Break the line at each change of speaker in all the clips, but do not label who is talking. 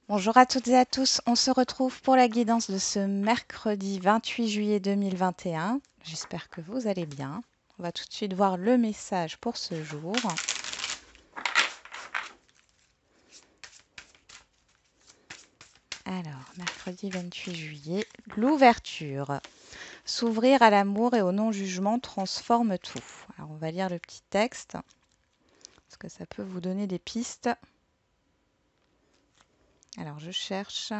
Bonjour à toutes et à tous, on se retrouve pour la guidance de ce mercredi 28 juillet 2021. J'espère que vous allez bien. On va tout de suite voir le message pour ce jour. Alors, mercredi 28 juillet, l'ouverture. S'ouvrir à l'amour et au non-jugement transforme tout. Alors, on va lire le petit texte, parce que ça peut vous donner des pistes. Alors, je cherche.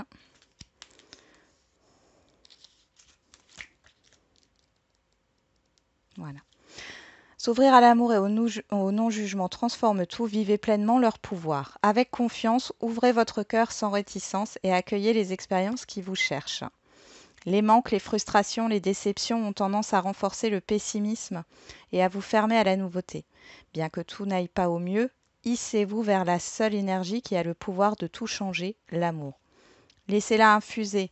Voilà. S'ouvrir à l'amour et au non-jugement transforme tout, vivez pleinement leur pouvoir. Avec confiance, ouvrez votre cœur sans réticence et accueillez les expériences qui vous cherchent. Les manques, les frustrations, les déceptions ont tendance à renforcer le pessimisme et à vous fermer à la nouveauté. Bien que tout n'aille pas au mieux, hissez-vous vers la seule énergie qui a le pouvoir de tout changer, l'amour. Laissez-la infuser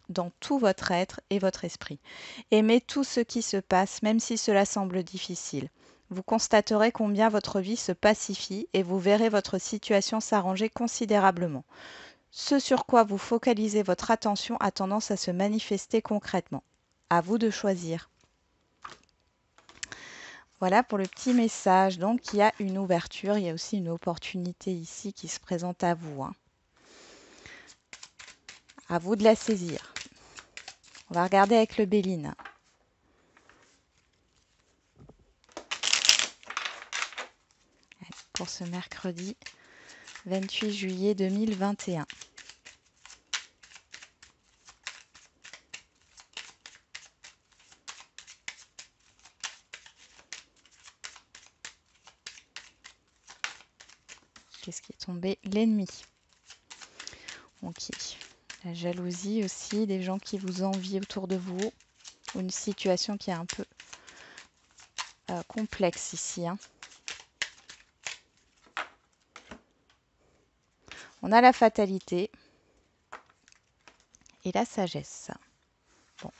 dans tout votre être et votre esprit. Aimez tout ce qui se passe, même si cela semble difficile. Vous constaterez combien votre vie se pacifie et vous verrez votre situation s'arranger considérablement. Ce sur quoi vous focalisez votre attention a tendance à se manifester concrètement. À vous de choisir. Voilà pour le petit message. Donc il y a une ouverture, il y a aussi une opportunité ici qui se présente à vous. À vous de la saisir. On va regarder avec le Béline. Pour ce mercredi 28 juillet 2021. Qu'est-ce qui est tombé? L'ennemi. Ok. La jalousie aussi, des gens qui vous envient autour de vous. Ou une situation qui est un peu complexe ici. On a la fatalité et la sagesse. Bon.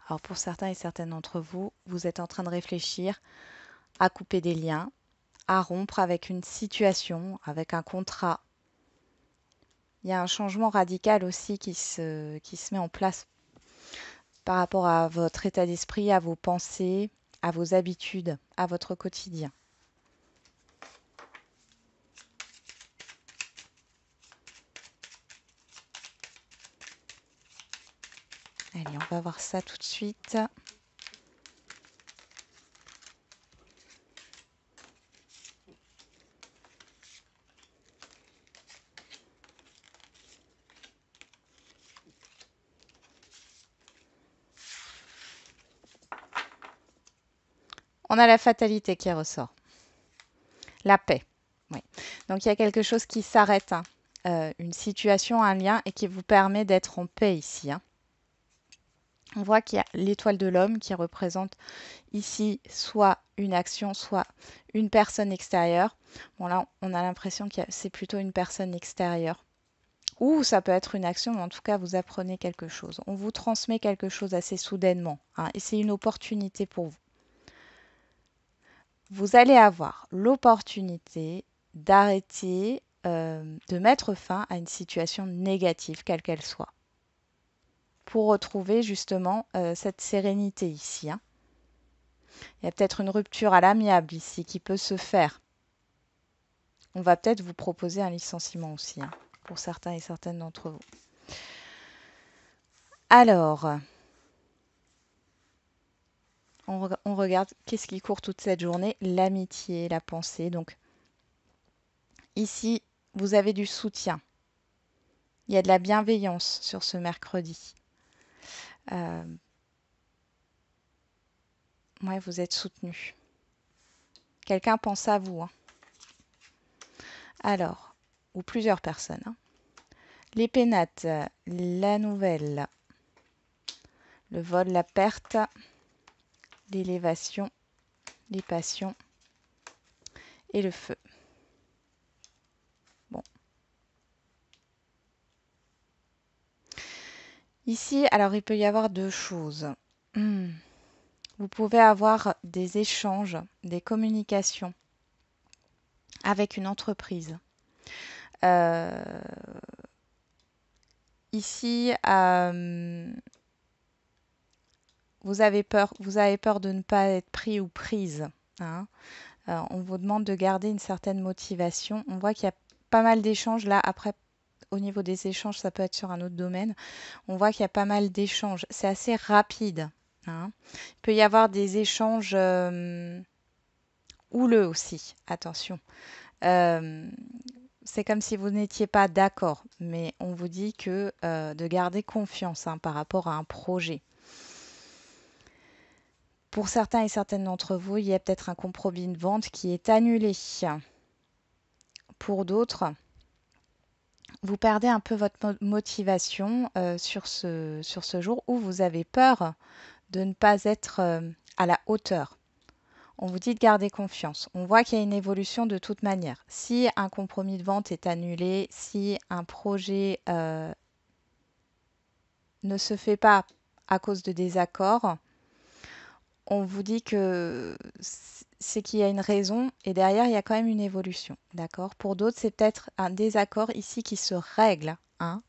Alors pour certains et certaines d'entre vous, vous êtes en train de réfléchir à couper des liens, à rompre avec une situation, avec un contrat. Il y a un changement radical aussi qui se met en place par rapport à votre état d'esprit, à vos pensées, à vos habitudes, à votre quotidien. Allez, on va voir ça tout de suite. On a la fatalité qui ressort. La paix. Oui. Donc il y a quelque chose qui s'arrête. Une situation, un lien, et qui vous permet d'être en paix ici. On voit qu'il y a l'étoile de l'homme qui représente ici soit une action, soit une personne extérieure. Bon là, on a l'impression que c'est plutôt une personne extérieure. Ou ça peut être une action, mais en tout cas, vous apprenez quelque chose. On vous transmet quelque chose assez soudainement. Et c'est une opportunité pour vous. Vous allez avoir l'opportunité d'arrêter, de mettre fin à une situation négative, quelle qu'elle soit, pour retrouver justement cette sérénité ici. Il y a peut-être une rupture à l'amiable ici qui peut se faire. On va peut-être vous proposer un licenciement aussi, pour certains et certaines d'entre vous. Alors, on regarde qu'est-ce qui court toute cette journée. L'amitié, la pensée. Donc, ici, vous avez du soutien. Il y a de la bienveillance sur ce mercredi. Ouais, vous êtes soutenu. Quelqu'un pense à vous. Alors, ou plusieurs personnes. Les pénates, la nouvelle, le vol, la perte, l'élévation, les passions et le feu. Bon. Ici, alors il peut y avoir deux choses. Vous pouvez avoir des échanges, des communications avec une entreprise. ici, vous avez peur de ne pas être pris ou prise, hein. On vous demande de garder une certaine motivation. On voit qu'il y a pas mal d'échanges là. Après, au niveau des échanges, ça peut être sur un autre domaine. On voit qu'il y a pas mal d'échanges. C'est assez rapide, hein. Il peut y avoir des échanges houleux aussi. Attention. Euh, c'est comme si vous n'étiez pas d'accord, mais on vous dit que de garder confiance, hein, par rapport à un projet. Pour certains et certaines d'entre vous, il y a peut-être un compromis de vente qui est annulé. Pour d'autres, vous perdez un peu votre motivation sur ce jour où vous avez peur de ne pas être à la hauteur. On vous dit de garder confiance. On voit qu'il y a une évolution de toute manière. Si un compromis de vente est annulé, si un projet ne se fait pas à cause de désaccords, on vous dit que c'est qu'il y a une raison et derrière, il y a quand même une évolution. D'accord? Pour d'autres, c'est peut-être un désaccord ici qui se règle, hein.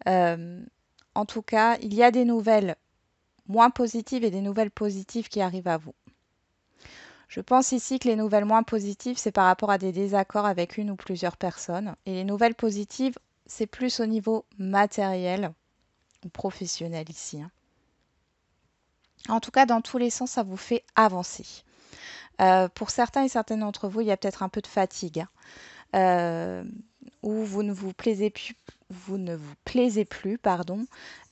En tout cas, il y a des nouvelles moins positives et des nouvelles positives qui arrivent à vous. Je pense ici que les nouvelles moins positives, c'est par rapport à des désaccords avec une ou plusieurs personnes. Et les nouvelles positives, c'est plus au niveau matériel ou professionnel ici, hein. En tout cas, dans tous les sens, ça vous fait avancer. Pour certains et certaines d'entre vous, il y a peut-être un peu de fatigue, hein, où vous ne vous plaisez plus, pardon,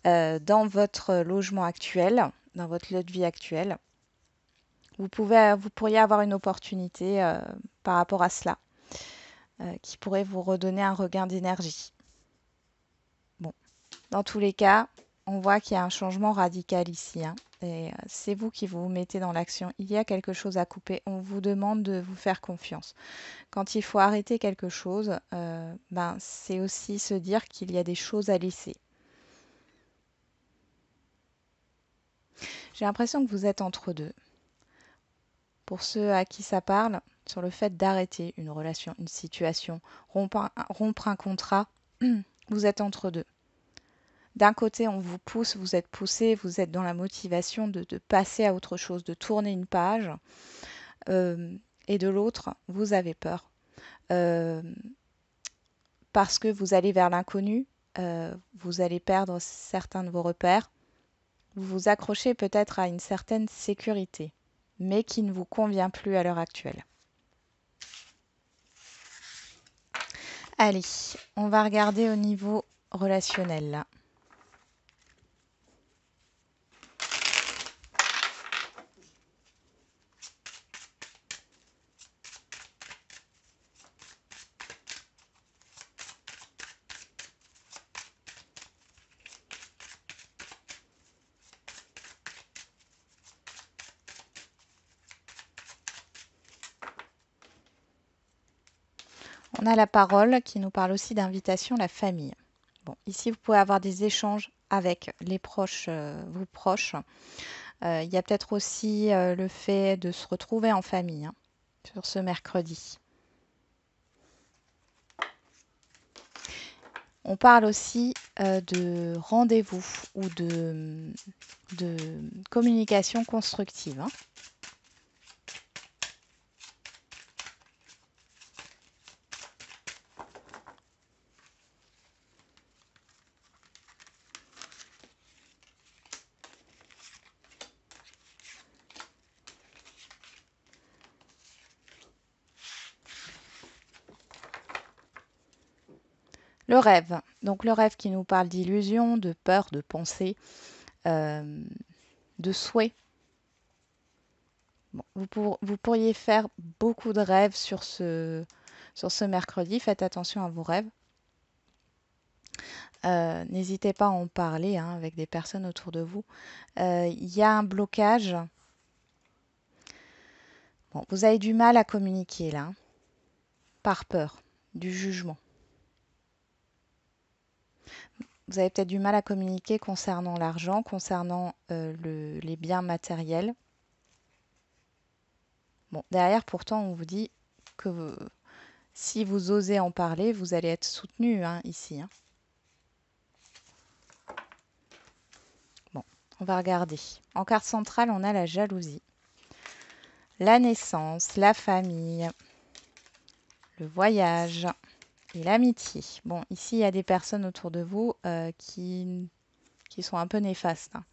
dans votre logement actuel, dans votre lieu de vie actuel. Vous pourriez avoir une opportunité par rapport à cela, qui pourrait vous redonner un regain d'énergie. Bon, dans tous les cas, on voit qu'il y a un changement radical ici, hein, et c'est vous qui vous mettez dans l'action. Il y a quelque chose à couper. On vous demande de vous faire confiance. Quand il faut arrêter quelque chose, c'est aussi se dire qu'il y a des choses à laisser. J'ai l'impression que vous êtes entre deux. Pour ceux à qui ça parle, sur le fait d'arrêter une relation, une situation, rompre un contrat, vous êtes entre deux. D'un côté, on vous pousse, vous êtes poussé, vous êtes dans la motivation de passer à autre chose, de tourner une page. Et de l'autre, vous avez peur. Euh, parce que vous allez vers l'inconnu, vous allez perdre certains de vos repères. Vous vous accrochez peut-être à une certaine sécurité, mais qui ne vous convient plus à l'heure actuelle. Allez, on va regarder au niveau relationnel là. On a la parole qui nous parle aussi d'invitation à la famille. Bon, ici, vous pouvez avoir des échanges avec les proches, vos proches. Il y a peut-être aussi le fait de se retrouver en famille, hein, sur ce mercredi. On parle aussi de rendez-vous ou de communication constructive, hein. Le rêve. Donc le rêve qui nous parle d'illusion, de peur, de pensée, de souhait. Bon, vous pourriez faire beaucoup de rêves sur ce mercredi. Faites attention à vos rêves. N'hésitez pas à en parler, hein, avec des personnes autour de vous. Il y a un blocage. Bon, vous avez du mal à communiquer là, hein, par peur du jugement. Vous avez peut-être du mal à communiquer concernant l'argent, concernant les biens matériels. Bon, derrière, pourtant, on vous dit que si vous osez en parler, vous allez être soutenu, hein, ici, hein. On va regarder. En carte centrale, on a la jalousie, la naissance, la famille, le voyage et l'amitié. Bon, ici, il y a des personnes autour de vous qui sont un peu néfastes, hein,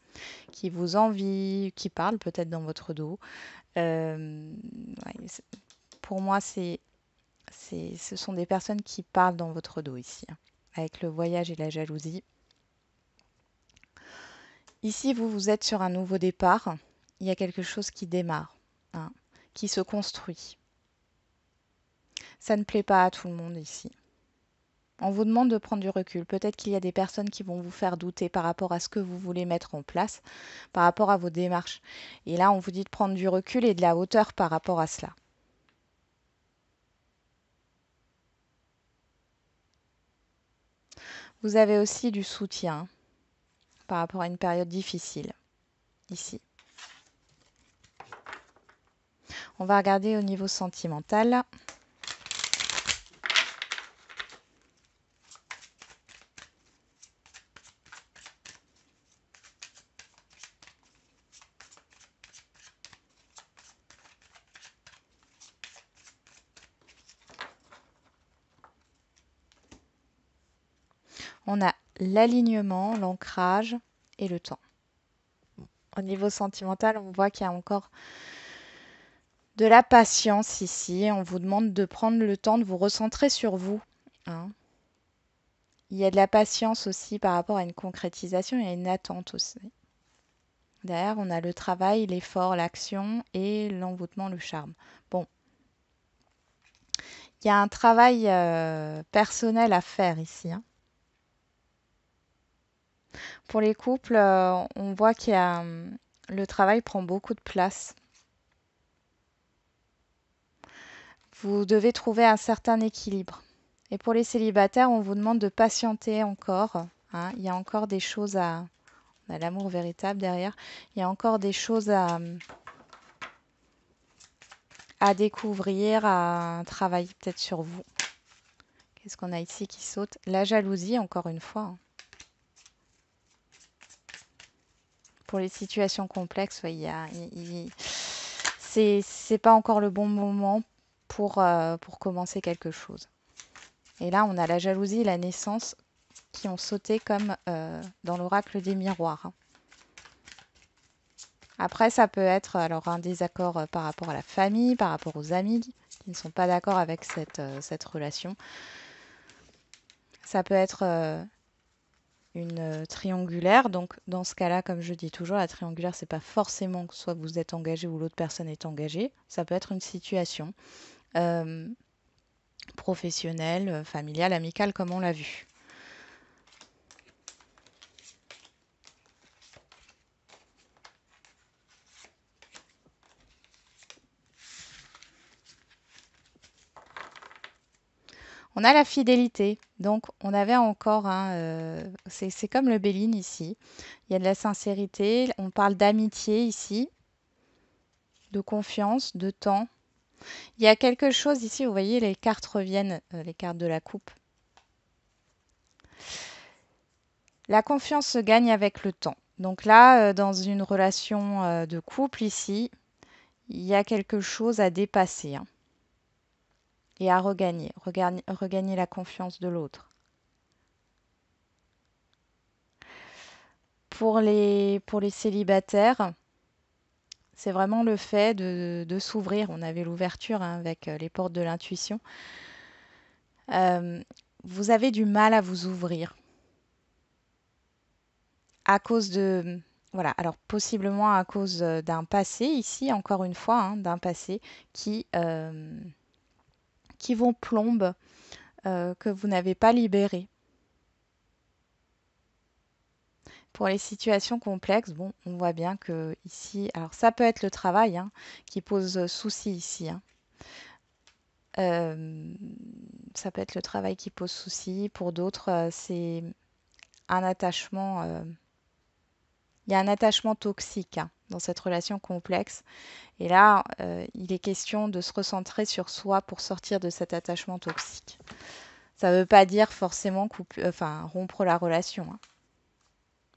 qui vous envient, qui parlent peut-être dans votre dos. Ouais, pour moi, ce sont des personnes qui parlent dans votre dos ici, hein, avec le voyage et la jalousie. Ici, vous êtes sur un nouveau départ. Il y a quelque chose qui démarre, hein, qui se construit. Ça ne plaît pas à tout le monde ici. On vous demande de prendre du recul. Peut-être qu'il y a des personnes qui vont vous faire douter par rapport à ce que vous voulez mettre en place, par rapport à vos démarches. Et là, on vous dit de prendre du recul et de la hauteur par rapport à cela. Vous avez aussi du soutien par rapport à une période difficile, ici. On va regarder au niveau sentimental. On a l'alignement, l'ancrage et le temps. Au niveau sentimental, on voit qu'il y a encore de la patience ici. On vous demande de prendre le temps de vous recentrer sur vous, hein. Il y a de la patience aussi par rapport à une concrétisation et à une attente aussi. Derrière, on a le travail, l'effort, l'action et l'envoûtement, le charme. Bon, il y a un travail personnel à faire ici, hein. Pour les couples, on voit qu'il y a le travail prend beaucoup de place. Vous devez trouver un certain équilibre. Et pour les célibataires, on vous demande de patienter encore, hein. Il y a encore des choses à... On a l'amour véritable derrière. Il y a encore des choses à découvrir, à travailler peut-être sur vous. Qu'est-ce qu'on a ici qui saute? La jalousie, encore une fois, hein. Pour les situations complexes, ouais, c'est pas encore le bon moment pour commencer quelque chose. Et là, on a la jalousie et la naissance qui ont sauté comme dans l'oracle des miroirs, hein. Après, ça peut être alors un désaccord par rapport à la famille, par rapport aux amis qui ne sont pas d'accord avec cette relation. Ça peut être une triangulaire. Donc, dans ce cas-là, comme je dis toujours, la triangulaire, c'est pas forcément que soit vous êtes engagé ou l'autre personne est engagée. Ça peut être une situation euh, professionnelle, familiale, amicale, comme on l'a vu. On a la fidélité. Donc, on avait encore c'est comme le Béline ici. Il y a de la sincérité. On parle d'amitié ici, de confiance, de temps. Il y a quelque chose ici, vous voyez, les cartes reviennent, les cartes de la coupe. La confiance se gagne avec le temps. Donc là, dans une relation de couple ici, il y a quelque chose à dépasser, hein, et à regagner, regagner la confiance de l'autre. Pour les célibataires, c'est vraiment le fait de s'ouvrir. On avait l'ouverture, hein, avec les portes de l'intuition. Euh, vous avez du mal à vous ouvrir à cause de... Voilà, alors possiblement à cause d'un passé, ici, encore une fois, hein, d'un passé qui vous plombe, que vous n'avez pas libéré. Pour les situations complexes, bon, on voit bien que ici, alors ça peut être le travail, hein, qui pose souci ici, hein. Euh, Ça peut être le travail qui pose souci. Pour d'autres, c'est un attachement. Il y a un attachement toxique, hein, dans cette relation complexe. Et là, il est question de se recentrer sur soi pour sortir de cet attachement toxique. Ça ne veut pas dire forcément rompre la relation, hein.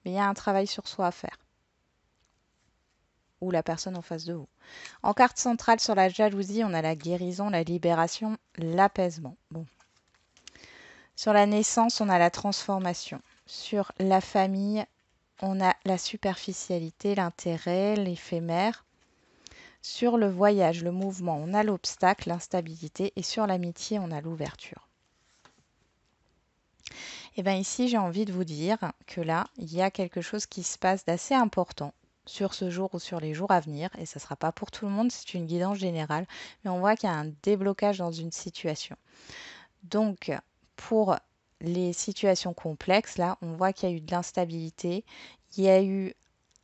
Mais il y a un travail sur soi à faire. ou la personne en face de vous. En carte centrale sur la jalousie, on a la guérison, la libération, l'apaisement. Bon. Sur la naissance, on a la transformation. Sur la famille, on a la superficialité, l'intérêt, l'éphémère. Sur le voyage, le mouvement, on a l'obstacle, l'instabilité. Et sur l'amitié, on a l'ouverture. Et bien ici, j'ai envie de vous dire que là, il y a quelque chose qui se passe d'assez important sur ce jour ou sur les jours à venir. Et ça ne sera pas pour tout le monde, c'est une guidance générale. Mais on voit qu'il y a un déblocage dans une situation. Donc, pour les situations complexes, là, on voit qu'il y a eu de l'instabilité. Il y a eu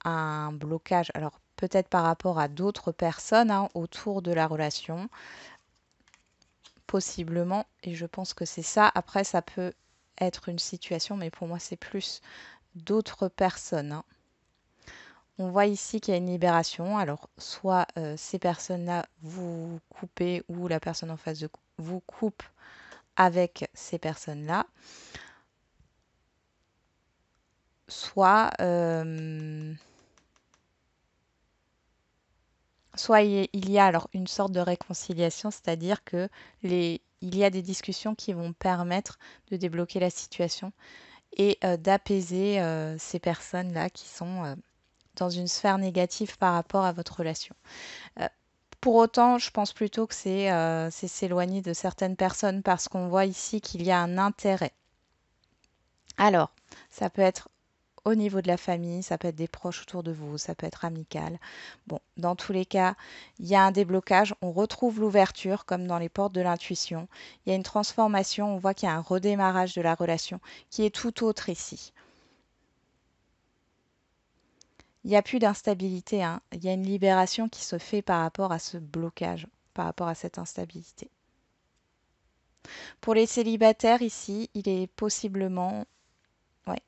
un blocage, alors peut-être par rapport à d'autres personnes autour de la relation. Possiblement, et je pense que c'est ça. Après, ça peut être une situation, mais pour moi, c'est plus d'autres personnes. On voit ici qu'il y a une libération. Alors, soit ces personnes-là vous coupez ou la personne en face de vous coupe avec ces personnes-là. Soit, soit il y a alors une sorte de réconciliation, c'est-à-dire que il y a des discussions qui vont permettre de débloquer la situation et d'apaiser ces personnes-là qui sont dans une sphère négative par rapport à votre relation. Pour autant, je pense plutôt que c'est s'éloigner de certaines personnes parce qu'on voit ici qu'il y a un intérêt. Alors, ça peut être au niveau de la famille, ça peut être des proches autour de vous, ça peut être amical. Bon, dans tous les cas, il y a un déblocage, on retrouve l'ouverture comme dans les portes de l'intuition. Il y a une transformation, on voit qu'il y a un redémarrage de la relation qui est tout autre ici. Il n'y a plus d'instabilité, hein. Il y a une libération qui se fait par rapport à ce blocage, par rapport à cette instabilité. Pour les célibataires ici, il est possiblement, ouais,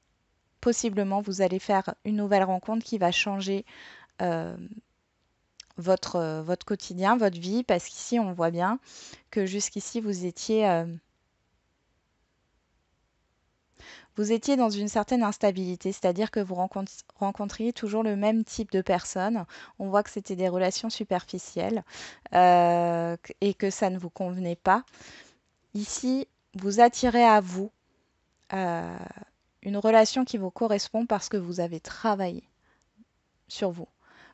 possiblement vous allez faire une nouvelle rencontre qui va changer euh, votre quotidien, votre vie, parce qu'ici on voit bien que jusqu'ici vous étiez dans une certaine instabilité, c'est-à-dire que vous rencontriez toujours le même type de personnes. On voit que c'était des relations superficielles et que ça ne vous convenait pas. Ici, vous attirez à vous euh, une relation qui vous correspond parce que vous avez travaillé sur vous,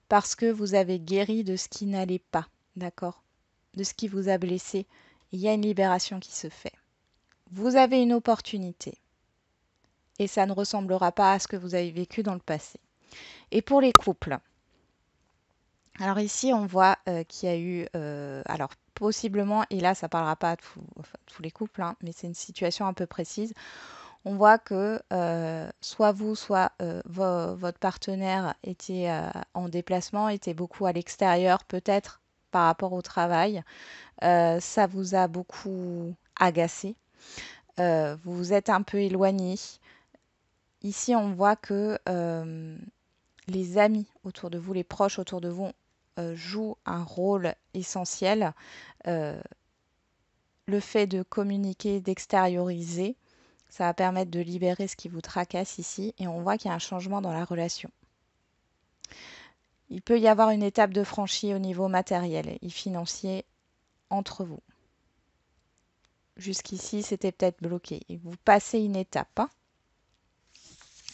parce que vous avez guéri de ce qui n'allait pas, d'accord? De ce qui vous a blessé. Il y a une libération qui se fait. Vous avez une opportunité et ça ne ressemblera pas à ce que vous avez vécu dans le passé. Et pour les couples, alors ici on voit qu'il y a eu, alors possiblement, et là ça ne parlera pas à tous les couples, hein, mais c'est une situation un peu précise, on voit que soit vous, soit votre partenaire était en déplacement, était beaucoup à l'extérieur, peut-être par rapport au travail. Ça vous a beaucoup agacé. Vous vous êtes un peu éloigné. Ici, on voit que les amis autour de vous, les proches autour de vous, jouent un rôle essentiel. Euh, le fait de communiquer, d'extérioriser, ça va permettre de libérer ce qui vous tracasse ici. Et on voit qu'il y a un changement dans la relation. Il peut y avoir une étape de franchie au niveau matériel et financier entre vous. Jusqu'ici, c'était peut-être bloqué. Et vous passez une étape, hein.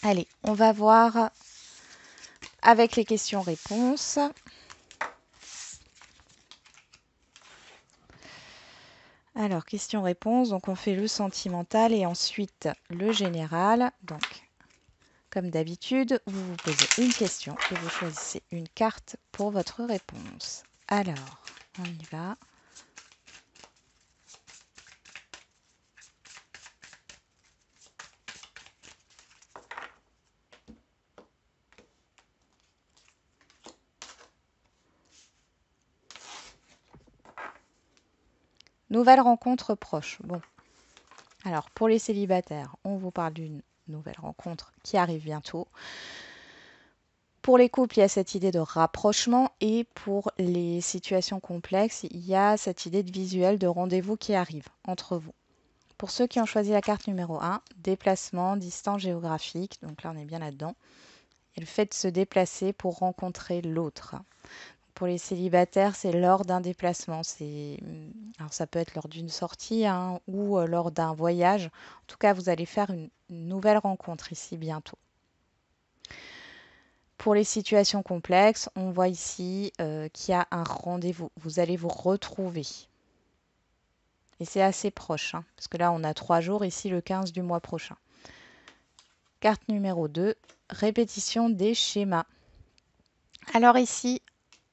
Allez, on va voir avec les questions-réponses. Alors, questions-réponses. Donc, on fait le sentimental et ensuite le général. Donc, comme d'habitude, vous vous posez une question et vous choisissez une carte pour votre réponse. Alors, on y va. Nouvelle rencontre proche. Bon, alors pour les célibataires, on vous parle d'une nouvelle rencontre qui arrive bientôt. Pour les couples, il y a cette idée de rapprochement et pour les situations complexes, il y a cette idée de visuel de rendez-vous qui arrive entre vous. Pour ceux qui ont choisi la carte numéro 1, déplacement, distance géographique, donc là on est bien là-dedans. Et le fait de se déplacer pour rencontrer l'autre. Pour les célibataires, c'est lors d'un déplacement. Alors ça peut être lors d'une sortie hein, ou lors d'un voyage. En tout cas, vous allez faire une nouvelle rencontre ici bientôt. Pour les situations complexes, on voit ici qu'il y a un rendez-vous. Vous allez vous retrouver. Et c'est assez proche, hein, parce que là, on a 3 jours, ici le 15 du mois prochain. Carte numéro 2, répétition des schémas. Alors ici,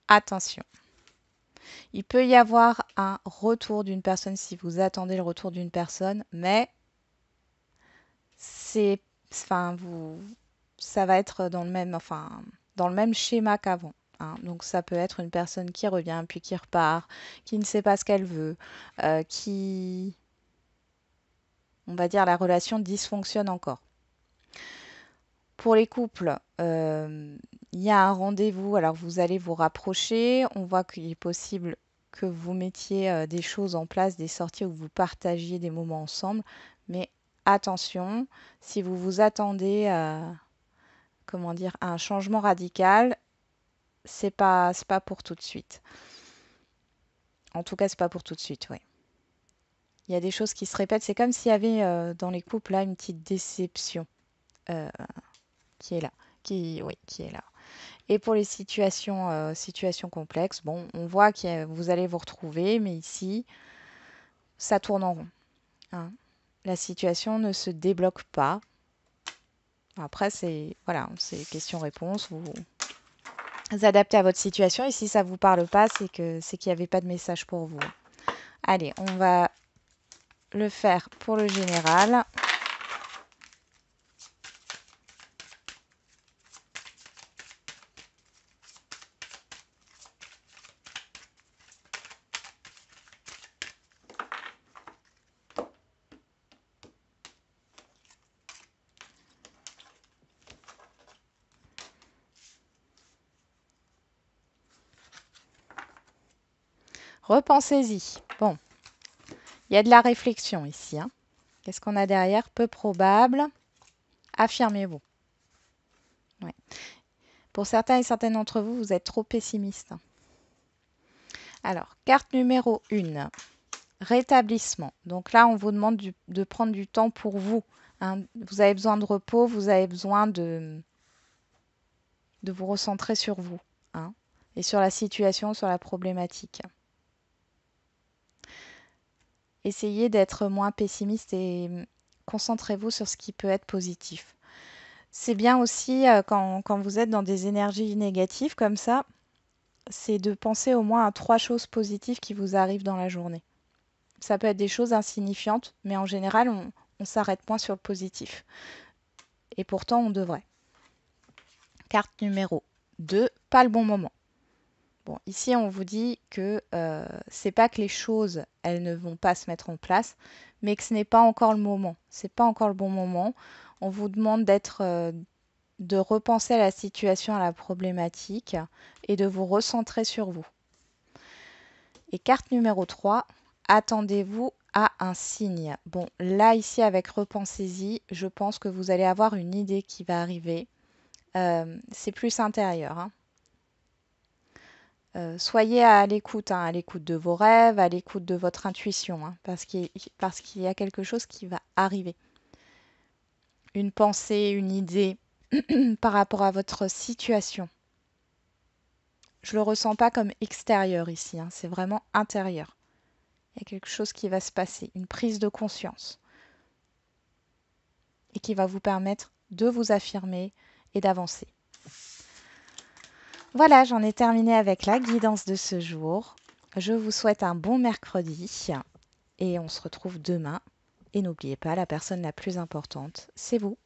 attention. Il peut y avoir un retour d'une personne si vous attendez le retour d'une personne, mais ça va être dans le même schéma qu'avant. Hein. Donc ça peut être une personne qui revient puis qui repart, qui ne sait pas ce qu'elle veut, on va dire, la relation dysfonctionne encore. Pour les couples, il y a un rendez-vous, alors vous allez vous rapprocher. On voit qu'il est possible que vous mettiez des choses en place, des sorties où vous partagiez des moments ensemble. Mais attention, si vous vous attendez à un changement radical, c'est pas pour tout de suite. En tout cas, c'est pas pour tout de suite, oui. Il y a des choses qui se répètent. C'est comme s'il y avait dans les couples là une petite déception euh, qui est là, qui est là. Et pour les situations complexes, bon, on voit que vous allez vous retrouver, mais ici, ça tourne en rond. Hein. La situation ne se débloque pas. Après, c'est question-réponse. Vous adaptez à votre situation. Et si ça ne vous parle pas, c'est qu'il n'y avait pas de message pour vous. Allez, on va le faire pour le général. Repensez-y. Bon, il y a de la réflexion ici. Hein. Qu'est-ce qu'on a derrière? Peu probable. Affirmez-vous. Ouais. Pour certains et certaines d'entre vous, vous êtes trop pessimiste. Alors, carte numéro 1, rétablissement. Donc là, on vous demande de prendre du temps pour vous. Hein. Vous avez besoin de repos, vous avez besoin de vous recentrer sur vous hein, et sur la situation, sur la problématique. Essayez d'être moins pessimiste et concentrez-vous sur ce qui peut être positif. C'est bien aussi quand vous êtes dans des énergies négatives comme ça, c'est de penser au moins à 3 choses positives qui vous arrivent dans la journée. Ça peut être des choses insignifiantes, mais en général, on s'arrête moins sur le positif. Et pourtant, on devrait. Carte numéro 2, pas le bon moment. Bon, ici, on vous dit que c'est pas que les choses, elles ne vont pas se mettre en place, mais que ce n'est pas encore le moment. C'est pas encore le bon moment. On vous demande de repenser à la situation, à la problématique et de vous recentrer sur vous. Et carte numéro 3, attendez-vous à un signe. Bon, là, ici, avec Repensez-y, je pense que vous allez avoir une idée qui va arriver. C'est plus intérieur. Hein. Soyez à l'écoute de vos rêves, à l'écoute de votre intuition, hein, parce qu'il y a quelque chose qui va arriver. Une pensée, une idée par rapport à votre situation. Je ne le ressens pas comme extérieur ici, hein, c'est vraiment intérieur. Il y a quelque chose qui va se passer, une prise de conscience et qui va vous permettre de vous affirmer et d'avancer. Voilà, j'en ai terminé avec la guidance de ce jour. Je vous souhaite un bon mercredi et on se retrouve demain. Et n'oubliez pas, la personne la plus importante, c'est vous.